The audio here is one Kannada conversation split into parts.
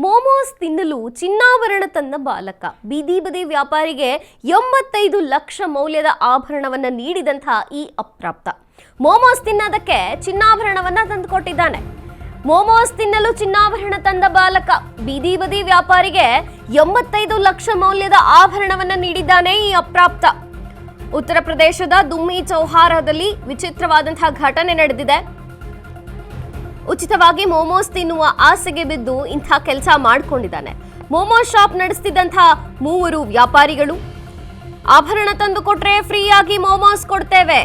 ಮೋಮೋಸ್ ತಿನ್ನಲು ಚಿನ್ನಾಭರಣ ತಂದ ಬಾಲಕ ಬೀದಿ ಬದಿ ವ್ಯಾಪಾರಿಗೆ 85 ಲಕ್ಷ ಮೌಲ್ಯದ ಆಭರಣವನ್ನ ನೀಡಿದಂತಹ ಈ ಅಪ್ರಾಪ್ತ ಮೋಮೋಸ್ ತಿನ್ನೋದಕ್ಕೆ ಚಿನ್ನಾಭರಣವನ್ನ ತಂದುಕೊಟ್ಟಿದ್ದಾನೆ. ಮೋಮೋಸ್ ತಿನ್ನಲು ಚಿನ್ನಾಭರಣ ತಂದ ಬಾಲಕ ಬೀದಿ ಬದಿ ವ್ಯಾಪಾರಿಗೆ 85 ಲಕ್ಷ ಮೌಲ್ಯದ ಆಭರಣವನ್ನ ನೀಡಿದ್ದಾನೆ ಈ ಅಪ್ರಾಪ್ತ. ಉತ್ತರ ಪ್ರದೇಶದ ದುಮ್ಮಿ ಚೌಹಾರದಲ್ಲಿ ವಿಚಿತ್ರವಾದಂತಹ ಘಟನೆ ನಡೆದಿದೆ. ಉಚಿತವಾಗಿ ಮೋಮೋಸ್ ತಿನ್ನುವ ಆಸೆಗೆ ಬಿದ್ದು ಇಂಥ ಕೆಲಸ ಮಾಡಿಕೊಂಡಿದ್ದಾನೆ. ಮೋಮೋಸ್ ಶಾಪ್ ನಡೆಸ್ತಿದ್ದಂತಹ 3 ವ್ಯಾಪಾರಿಗಳು ಆಭರಣ ತಂದು ಕೊಟ್ರೆ ಫ್ರೀಯಾಗಿ ಮೋಮೋಸ್ ಕೊಡ್ತೇವೆ,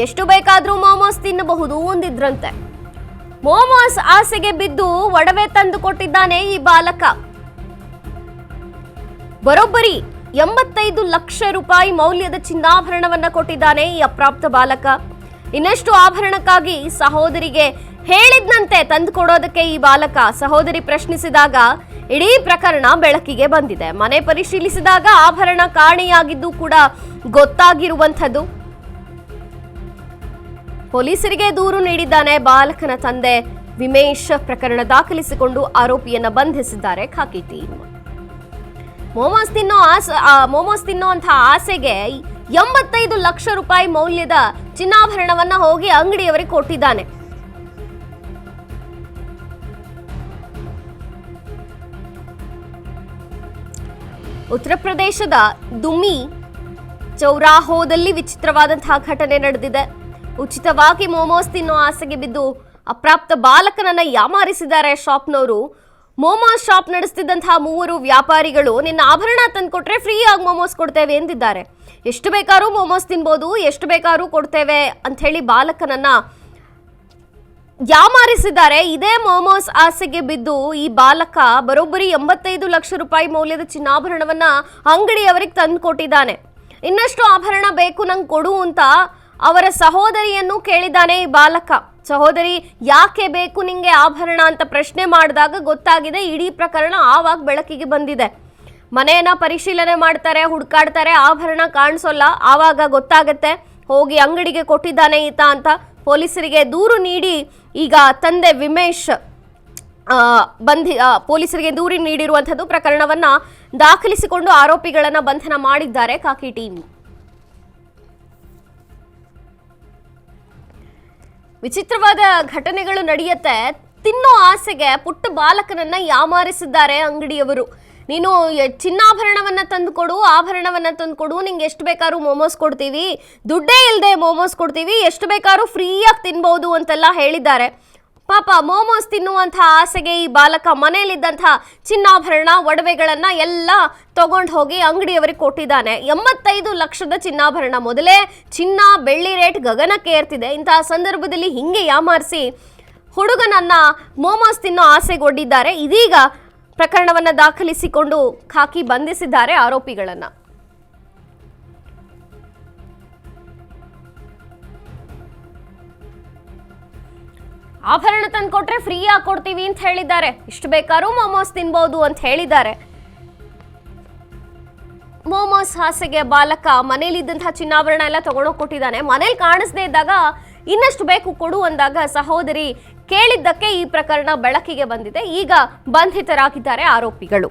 ಎಷ್ಟು ಬೇಕಾದ್ರೂ ಮೋಮೋಸ್ ತಿನ್ನಬಹುದು ಅಂದಿದ್ರಂತೆ. ಮೋಮೋಸ್ ಆಸೆಗೆ ಬಿದ್ದು ಒಡವೆ ತಂದು ಕೊಟ್ಟಿದ್ದಾನೆ ಈ ಬಾಲಕ. ಬರೋಬ್ಬರಿ 85 ಲಕ್ಷ ರೂಪಾಯಿ ಮೌಲ್ಯದ ಚಿನ್ನಾಭರಣವನ್ನ ಕೊಟ್ಟಿದ್ದಾನೆ ಈ ಅಪ್ರಾಪ್ತ ಬಾಲಕ. ಇನ್ನಷ್ಟು ಆಭರಣಕ್ಕಾಗಿ ಸಹೋದರಿಗೆ ಹೇಳಿದ್ನಂತೆ ತಂದು ಕೊಡೋದಕ್ಕೆ ಈ ಬಾಲಕ. ಸಹೋದರಿ ಪ್ರಶ್ನಿಸಿದಾಗ ಇಡೀ ಪ್ರಕರಣ ಬೆಳಕಿಗೆ ಬಂದಿದೆ. ಮನೆ ಪರಿಶೀಲಿಸಿದಾಗ ಆಭರಣ ಕಾಣೆಯಾಗಿದ್ದು ಕೂಡ ಗೊತ್ತಾಗಿರುವಂಥದ್ದು. ಪೊಲೀಸರಿಗೆ ದೂರು ನೀಡಿದ್ದಾನೆ ಬಾಲಕನ ತಂದೆ ವಿಮೇಶ್. ಪ್ರಕರಣ ದಾಖಲಿಸಿಕೊಂಡು ಆರೋಪಿಯನ್ನ ಬಂಧಿಸಿದ್ದಾರೆ ಖಾಕಿ ಟೀಮ್. ಮೋಮೋಸ್ ತಿನ್ನೋಂತಹ ಆಸೆಗೆ 85 ಲಕ್ಷ ರೂಪಾಯಿ ಮೌಲ್ಯದ ಚಿನ್ನಾಭರಣವನ್ನ ಹೋಗಿ ಅಂಗಡಿಯವರಿಗೆ ಕೊಟ್ಟಿದ್ದಾನೆ. ಉತ್ತರ ಪ್ರದೇಶದ ದುಮ್ಮಿ ಚೌರಾಹೋದಲ್ಲಿ ವಿಚಿತ್ರವಾದಂತಹ ಘಟನೆ ನಡೆದಿದೆ. ಉಚಿತವಾಗಿ ಮೋಮೋಸ್ ತಿನ್ನೋ ಆಸೆಗೆ ಬಿದ್ದು ಅಪ್ರಾಪ್ತ ಬಾಲಕನನ್ನ ಯಾಮಾರಿಸಿದ್ದಾರೆ ಶಾಪ್ನವರು. ಮೋಮೋಸ್ ಶಾಪ್ ನಡೆಸ್ತಿದ್ದಂತಹ 3 ವ್ಯಾಪಾರಿಗಳು ನಿನ್ನ ಆಭರಣ ತಂದುಕೊಟ್ರೆ ಫ್ರೀ ಆಗಿ ಮೋಮೋಸ್ ಕೊಡ್ತೇವೆ ಎಂದಿದ್ದಾರೆ. ಎಷ್ಟು ಬೇಕಾದ್ರೂ ಮೋಮೋಸ್ ತಿನ್ಬೋದು, ಎಷ್ಟು ಬೇಕಾದ್ರೂ ಕೊಡ್ತೇವೆ ಅಂತ ಹೇಳಿ ಬಾಲಕನನ್ನ ಯಾಮಾರಿಸಿದ್ದಾರೆ. ಇದೇ ಮೋಮೋಸ್ ಆಸೆಗೆ ಬಿದ್ದು ಈ ಬಾಲಕ ಬರೋಬ್ಬರಿ 85 ಲಕ್ಷ ರೂಪಾಯಿ ಮೌಲ್ಯದ ಚಿನ್ನಾಭರಣವನ್ನ ಅಂಗಡಿಯವರಿಗೆ ತಂದು ಕೊಟ್ಟಿದ್ದಾನೆ. ಇನ್ನಷ್ಟು ಆಭರಣ ಬೇಕು ನಂಗೆ ಕೊಡು ಅಂತ ಅವರ ಸಹೋದರಿಯನ್ನು ಕೇಳಿದ್ದಾನೆ ಈ ಬಾಲಕ. ಸಹೋದರಿ ಯಾಕೆ ಬೇಕು ನಿಂಗೆ ಆಭರಣ ಅಂತ ಪ್ರಶ್ನೆ ಮಾಡಿದಾಗ ಗೊತ್ತಾಗಿದೆ. ಇಡೀ ಪ್ರಕರಣ ಆವಾಗ ಬೆಳಕಿಗೆ ಬಂದಿದೆ. ಮನೆಯನ್ನ ಪರಿಶೀಲನೆ ಮಾಡ್ತಾರೆ, ಹುಡುಕಾಡ್ತಾರೆ, ಆಭರಣ ಕಾಣಿಸೋಲ್ಲ. ಆವಾಗ ಗೊತ್ತಾಗತ್ತೆ ಹೋಗಿ ಅಂಗಡಿಗೆ ಕೊಟ್ಟಿದ್ದಾನೆ ಈತ ಅಂತ. ಪೊಲೀಸರಿಗೆ ದೂರು ನೀಡಿ ಈಗ ತಂದೆ ವಿಮೇಶ್ ಪೊಲೀಸರಿಗೆ ದೂರು ನೀಡಿರುವಂಥದ್ದು. ಪ್ರಕರಣವನ್ನ ದಾಖಲಿಸಿಕೊಂಡು ಆರೋಪಿಗಳನ್ನ ಬಂಧನ ಮಾಡಿದ್ದಾರೆ ಖಾಕಿ ಟೀಮ್. ವಿಚಿತ್ರವಾದ ಘಟನೆಗಳು ನಡೆಯುತ್ತೆ. ತಿನ್ನೋ ಆಸೆಗೆ ಪುಟ್ಟ ಬಾಲಕನನ್ನ ಯಾಮಾರಿಸಿದ್ದಾರೆ ಅಂಗಡಿಯವರು. ನೀನು ಚಿನ್ನಾಭರಣವನ್ನ ತಂದುಕೊಡು, ಆಭರಣವನ್ನ ತಂದುಕೊಡು, ನಿಂಗೆ ಎಷ್ಟು ಬೇಕಾದ್ರೂ ಮೋಮೋಸ್ ಕೊಡ್ತೀವಿ, ದುಡ್ಡೇ ಇಲ್ಲದೆ ಮೋಮೋಸ್ ಕೊಡ್ತೀವಿ, ಎಷ್ಟು ಬೇಕಾದ್ರೂ ಫ್ರೀಯಾಗಿ ತಿನ್ಬಹುದು ಅಂತೆಲ್ಲ ಹೇಳಿದ್ದಾರೆ. ಪಾಪ ಮೋಮೋಸ್ ತಿನ್ನುವಂತಹ ಆಸೆಗೆ ಈ ಬಾಲಕ ಮನೆಯಲ್ಲಿದ್ದಂತಹ ಚಿನ್ನಾಭರಣ ಒಡವೆಗಳನ್ನ ಎಲ್ಲ ತಗೊಂಡು ಹೋಗಿ ಅಂಗಡಿಯವರಿಗೆ ಕೊಟ್ಟಿದ್ದಾನೆ. 85 ಲಕ್ಷದ ಚಿನ್ನಾಭರಣ. ಮೊದಲೇ ಚಿನ್ನ ಬೆಳ್ಳಿ ರೇಟ್ ಗಗನಕ್ಕೆ ಏರ್ತಿದೆ. ಇಂತಹ ಸಂದರ್ಭದಲ್ಲಿ ಹಿಂಗೆ ಯಾಮಾರಿಸಿ ಹುಡುಗನನ್ನ ಮೋಮೋಸ್ ತಿನ್ನೋ ಆಸೆಗೊಡ್ಡಿದ್ದಾರೆ. ಇದೀಗ ಪ್ರಕರಣವನ್ನ ದಾಖಲಿಸಿಕೊಂಡು ಖಾಕಿ ಬಂಧಿಸಿದ್ದಾರೆ ಆರೋಪಿಗಳನ್ನ. ಆಭರಣ ತಂದು ಕೊಟ್ರೆ ಫ್ರೀ ಆಗಿ ಕೊಡ್ತೀವಿ ಅಂತ ಹೇಳಿದ್ದಾರೆ, ಇಷ್ಟು ಬೇಕಾದ್ರೂ ಮೋಮೋಸ್ ತಿನ್ಬಹುದು ಅಂತ ಹೇಳಿದ್ದಾರೆ. ಮೋಮೋಸ್ ಆಸೆಗೆ ಬಾಲಕ ಮನೇಲಿದ್ದಂತಹ ಚಿನ್ನಾಭರಣ ಎಲ್ಲ ತಗೊಂಡೋಗಿ ಕೊಟ್ಟಿದ್ದಾನೆ. ಮನೇಲಿ ಕಾಣಿಸದೇ ಇದ್ದಾಗ ಇನ್ನಷ್ಟು ಬೇಕು ಕೊಡು ಅಂದಾಗ ಸಹೋದರಿ ಕೇಳಿದ್ದಕ್ಕೆ ಈ ಪ್ರಕರಣ ಬೆಳಕಿಗೆ ಬಂದಿದೆ. ಈಗ ಬಂಧಿತರಾಗಿದ್ದಾರೆ ಆರೋಪಿಗಳು.